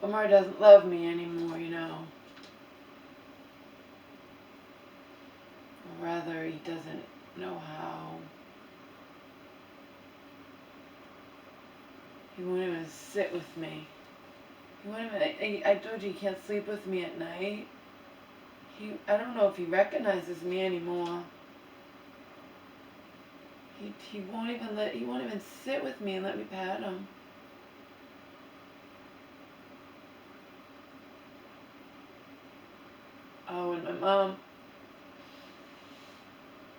Omar doesn't love me anymore, you know. Or rather, he doesn't know how. He won't even sit with me. He won't even, I told you he can't sleep with me at night. I don't know if he recognizes me anymore. He won't even sit with me and let me pat him. Oh, and my mom,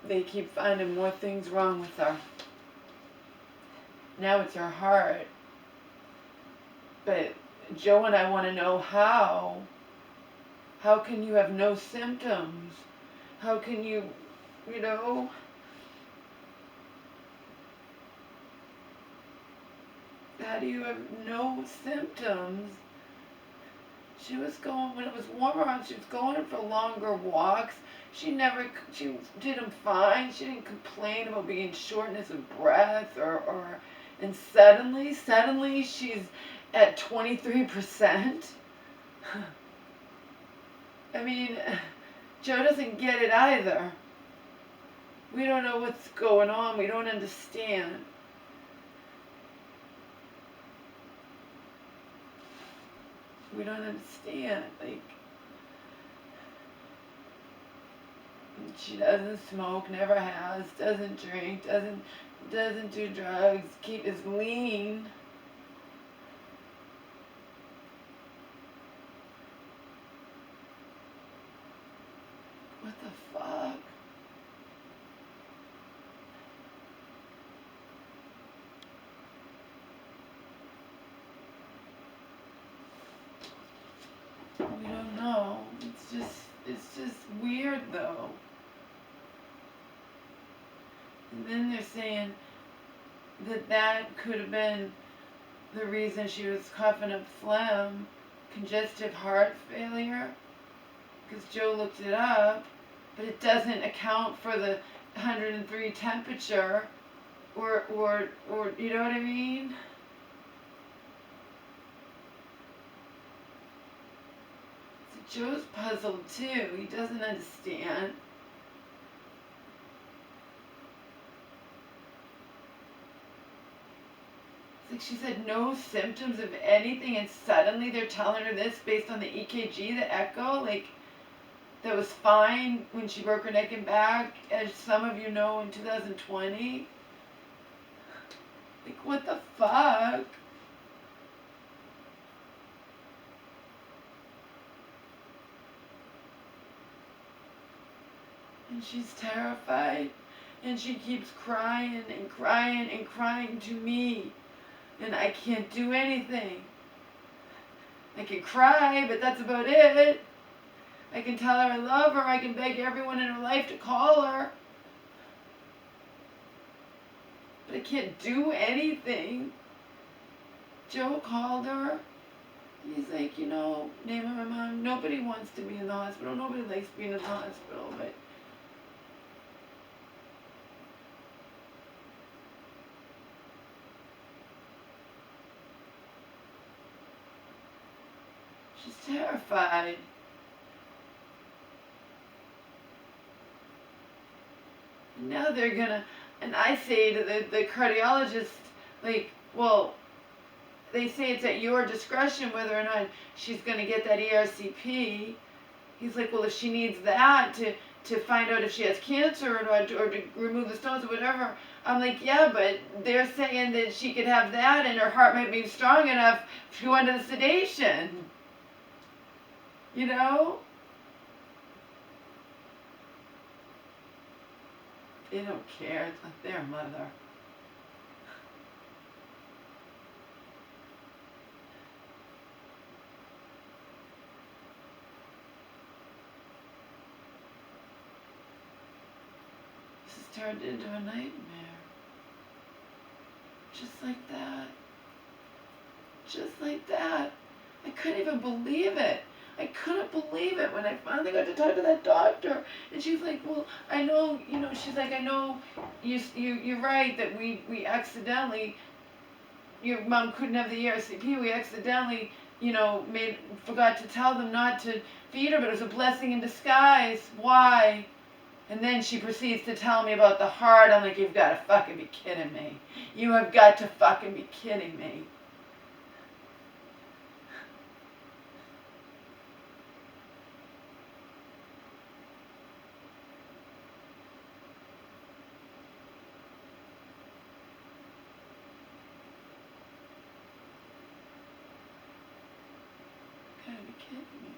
they keep finding more things wrong with her. Now it's her heart. But Joe and I want to know how. How can you have no symptoms? How can you, you know? How do you have no symptoms? She was going, when it was warmer out, she was going for longer walks. She did them fine. She didn't complain about being shortness of breath and suddenly she's at 23%. I mean, Joe doesn't get it either. We don't know what's going on. We don't understand. We don't understand. Like, she doesn't smoke, never has, doesn't drink, doesn't do drugs, is lean. What the fuck? We don't know. It's just weird though. And then they're saying that could have been the reason she was coughing up phlegm, congestive heart failure, because Joe looked it up, but it doesn't account for the 103 temperature, or you know what I mean? So Joe's puzzled too. He doesn't understand. Like she said, no symptoms of anything, and suddenly they're telling her this based on the EKG, the echo, like that was fine when she broke her neck and back, as some of you know, in 2020. Like, what the fuck? And she's terrified, and she keeps crying and crying and crying to me, and I can't do anything. I can cry, but that's about it. I can tell her I love her. I can beg everyone in her life to call her. But I can't do anything. Joe called her. He's like, you know, naming my mom. Nobody wants to be in the hospital. Nobody likes being in the hospital. But she's terrified. And now they're gonna, and I say to the cardiologist, like, well, they say it's at your discretion whether or not she's going to get that ERCP. He's like, well, if she needs that to find out if she has cancer or to remove the stones or whatever. I'm like, yeah, but they're saying that she could have that and her heart might be strong enough to go under the sedation. You know? They don't care. It's like their mother. This has turned into a nightmare. Just like that. Just like that. I couldn't even believe it. I couldn't believe it when I finally got to talk to that doctor. And she's like, well, I know, you know, she's like, I know you're right that we accidentally, your mom couldn't have the ERCP. We accidentally, forgot to tell them not to feed her, but it was a blessing in disguise. Why? And then she proceeds to tell me about the heart. I'm like, you've got to fucking be kidding me. You have got to fucking be kidding me. Gotta be kidding me.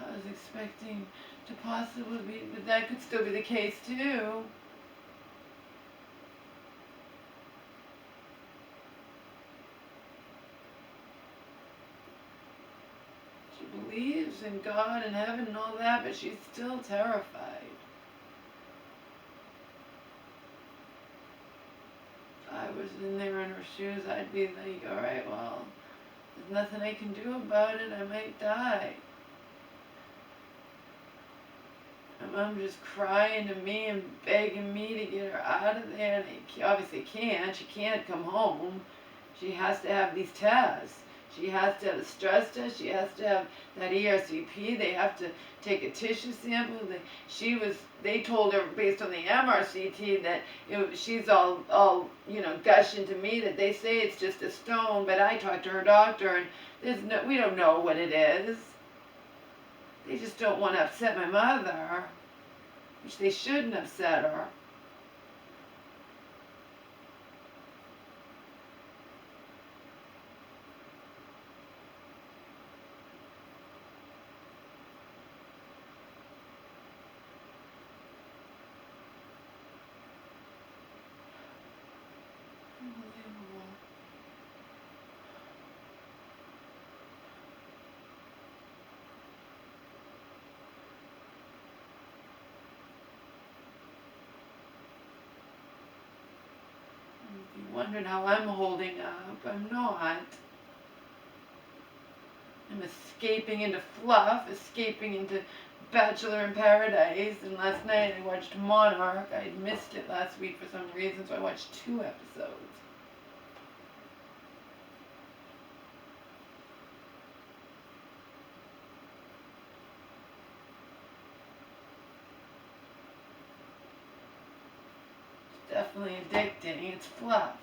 I was expecting to possibly be, but that could still be the case too. She believes in God and heaven and all that, but she's still terrified. If I was in there in her shoes, I'd be like, alright, well, there's nothing I can do about it, I might die. And Mom just crying to me and begging me to get her out of there, and I obviously can't. She can't come home. She has to have these tests. She has to have a stress test. She has to have that ERCP. They have to take a tissue sample. They told her based on the MRCT that she's all gushing to me that they say it's just a stone. But I talked to her doctor, and we don't know what it is. They just don't want to upset my mother, which they shouldn't upset her. Unbelievable. If you're wondering how I'm holding up, I'm not. I'm escaping into fluff, escaping into Bachelor in Paradise, and last night I watched Monarch. I missed it last week for some reason, so I watched 2 episodes. It's definitely addicting. It's fluff,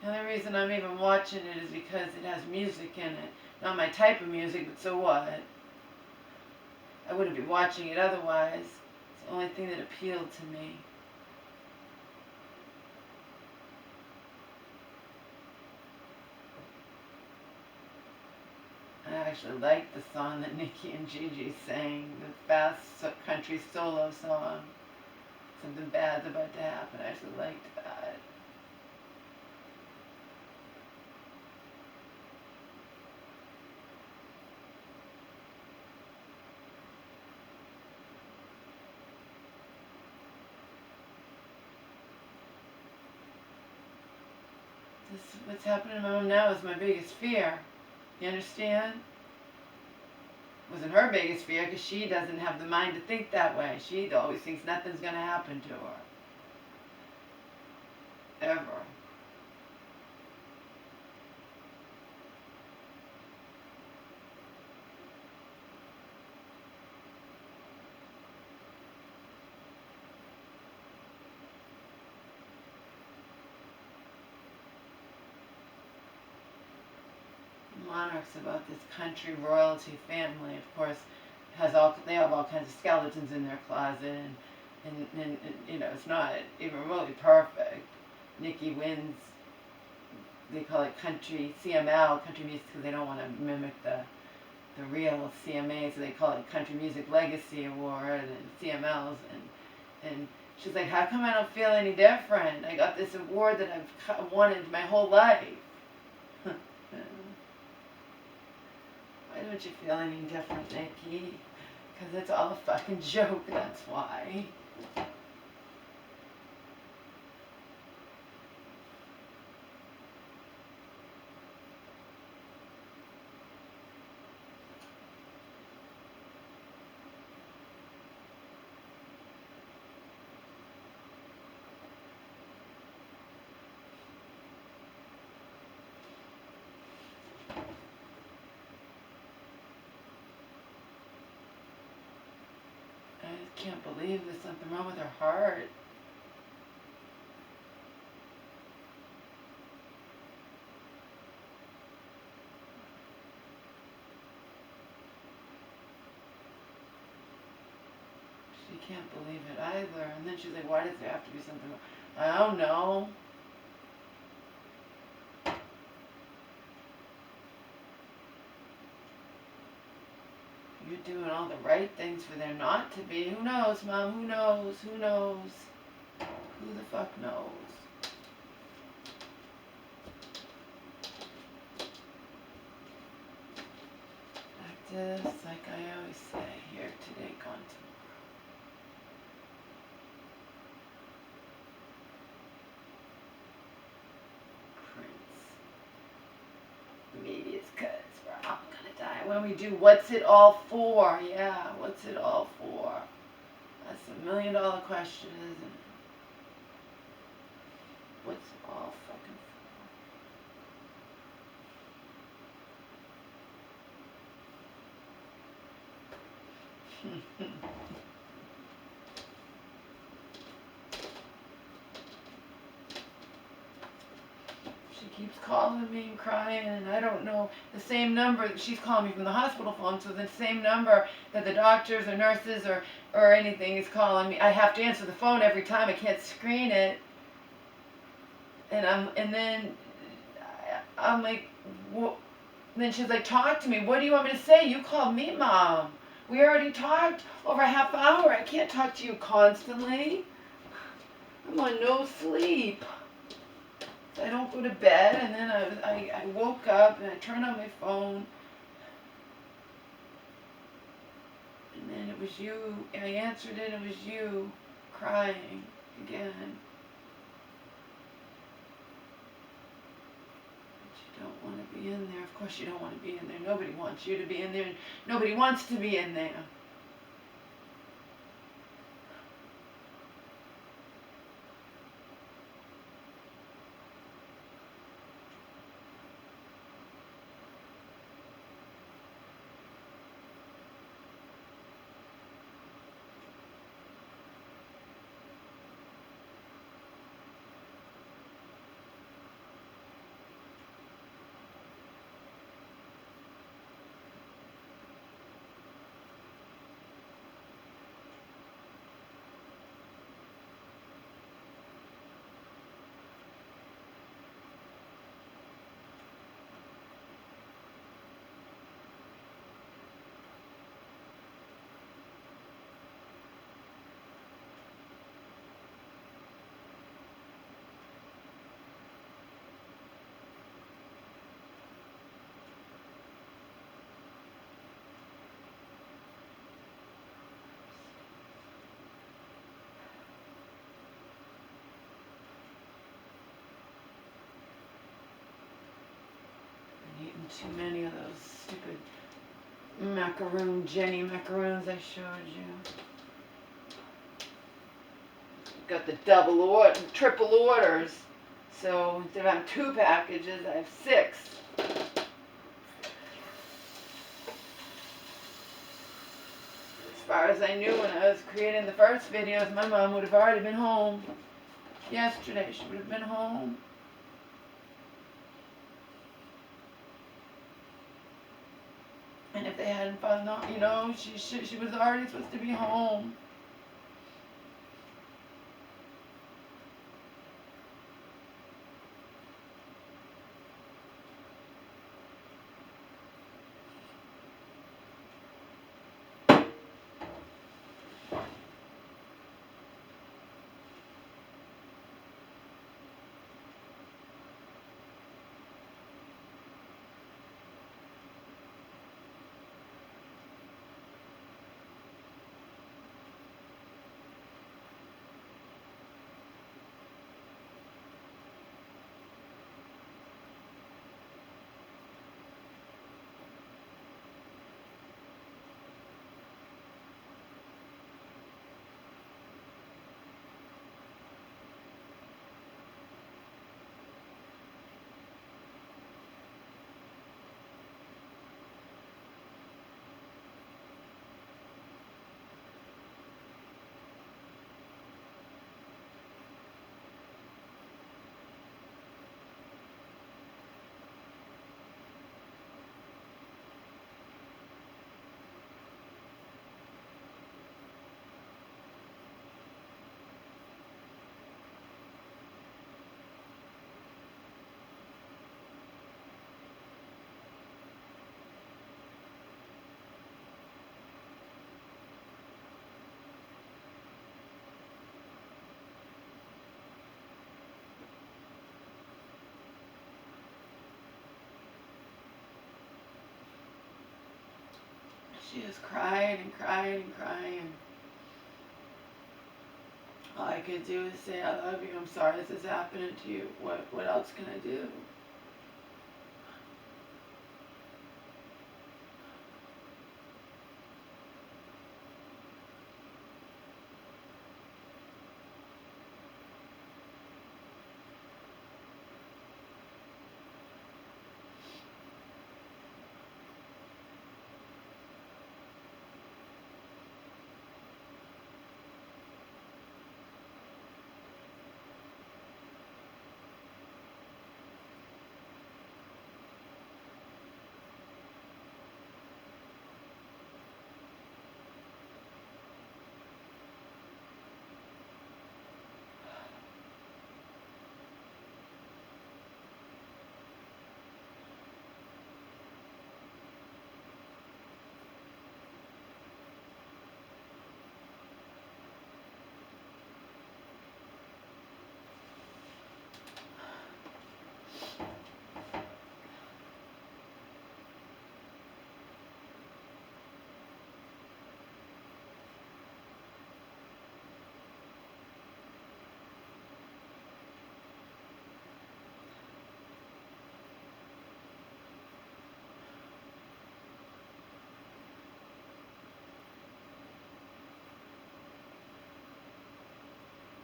The only reason I'm even watching it is because it has music in it. Not my type of music, but so what? I wouldn't be watching it otherwise. It's the only thing that appealed to me. I actually liked the song that Nikki and Gigi sang, the fast country solo song. Something bad's about to happen. I actually liked that. What's happening to my mom now is my biggest fear. You understand? Wasn't her biggest fear because she doesn't have the mind to think that way. She always thinks nothing's going to happen to her. Ever. Monarchs about this country royalty family. Of course, they have all kinds of skeletons in their closet, and it's not even remotely perfect. Nikki wins. They call it country music, because they don't want to mimic the real CMA, so they call it Country Music Legacy Award and CMLs, and She's like, how come I don't feel any different? I got this award that I've wanted my whole life. Why don't you feel any different, Nikki? Because it's all a fucking joke, that's why. I can't believe there's something wrong with her heart. She can't believe it either. And then she's like, why does there have to be something wrong? I don't know. You're doing all the right things for there not to be. Who knows, Mom? Who knows? Who knows? Who the fuck knows? Practice, like I always say, here today, gone tomorrow. Prince. Maybe it's because we're all gonna die when we do. What's it all for? Yeah, what's it all for? That's $1 million question, isn't it? What's it all fucking for? She keeps calling me and crying, and I don't know the same number. She's calling me from the hospital phone, so the same number that the doctors or nurses or anything is calling me. I have to answer the phone every time. I can't screen it. And then I'm like, what? Then she's like, talk to me. What do you want me to say? You called me, Mom. We already talked over a half hour. I can't talk to you constantly. I'm on no sleep. I don't go to bed, and then I woke up and I turned on my phone, and then it was you. I answered it. It was you crying again. But you don't want to be in there. Of course you don't want to be in there. Nobody wants you to be in there. Nobody wants to be in there. Eating too many of those stupid Jenny macaroons I showed you. Got the triple orders. So instead of having 2 packages, I have 6. As far as I knew when I was creating the first videos, my mom would have already been home. Yesterday, she would have been home. And if they hadn't found out, she was already supposed to be home. She just cried and cried and cried. All I could do is say, I love you, I'm sorry this is happening to you. What else can I do?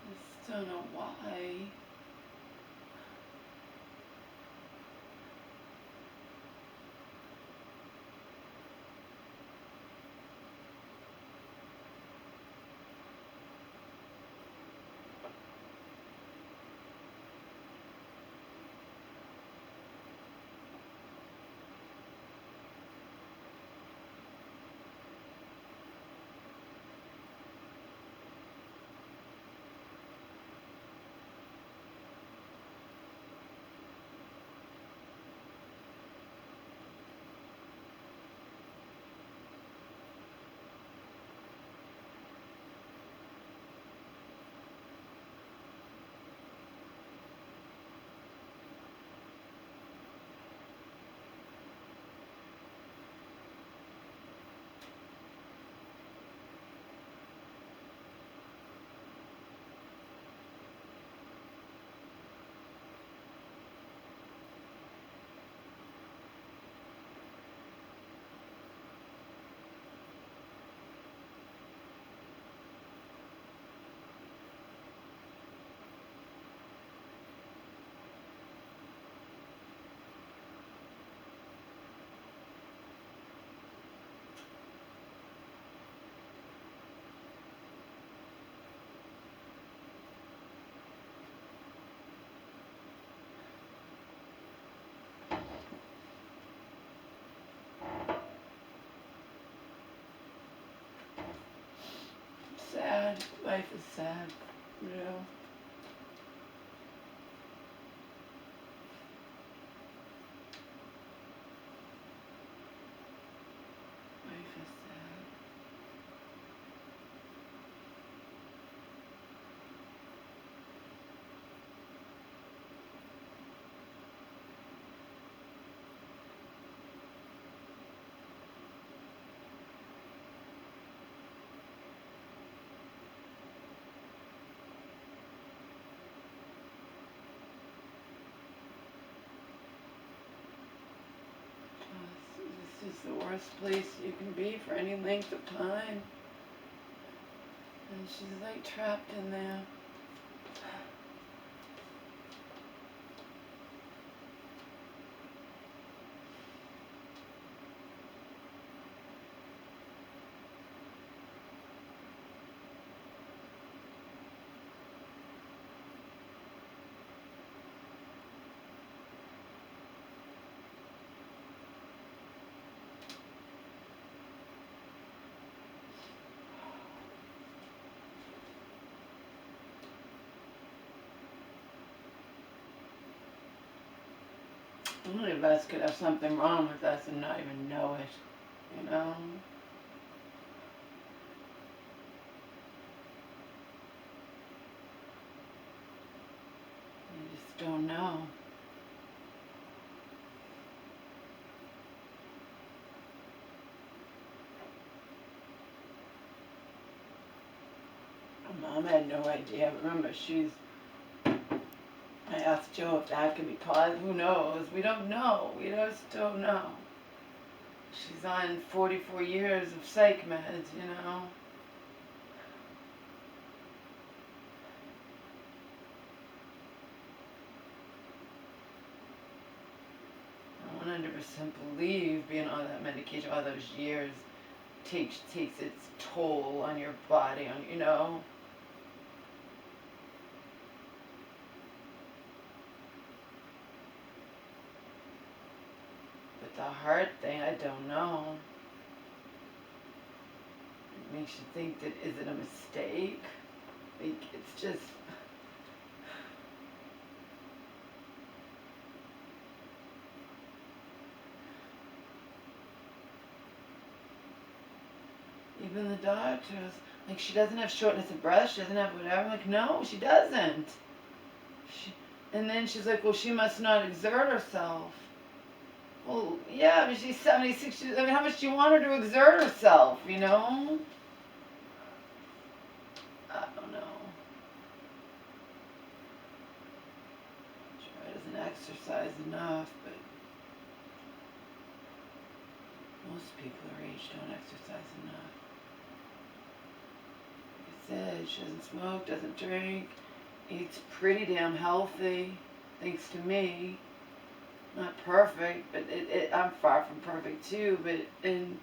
I just don't know why. Sad. Life is sad. Yeah. Life is sad. This is the worst place you can be for any length of time. And she's like trapped in there. Only of us could have something wrong with us and not even know it, you know? You just don't know. Mom had no idea. Remember, I asked Joe if that could be caused. Who knows? We don't know. We just don't know. She's on 44 years of psych meds, you know. 100% believe being on that medication all those years takes its toll on your body, on, you know. But the heart thing, I don't know. It makes you think that, is it a mistake? Like, it's just... Even the doctors, like, she doesn't have shortness of breath, she doesn't have whatever. I'm like, no, she doesn't. And then she's like, well, she must not exert herself. Well, yeah, but she's 76. I mean, how much do you want her to exert herself, you know? I don't know. She probably doesn't exercise enough, but most people her age don't exercise enough. Like I said, she doesn't smoke, doesn't drink, eats pretty damn healthy, thanks to me. Not perfect, but I'm far from perfect too, but, and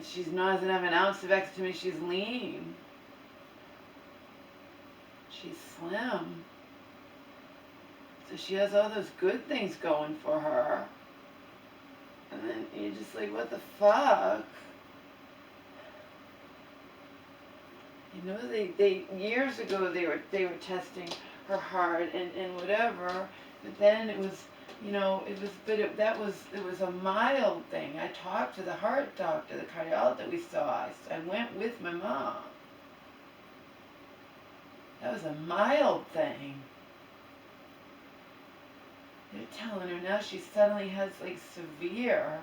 she doesn't have an ounce of extra to me. She's lean. She's slim. So she has all those good things going for her. And then you're just like, what the fuck? You know, they years ago they were testing her heart and whatever, but then it was, you know, it was a mild thing. I talked to the heart doctor, the cardiologist that we saw. I went with my mom. That was a mild thing. They're telling her now she suddenly has like severe.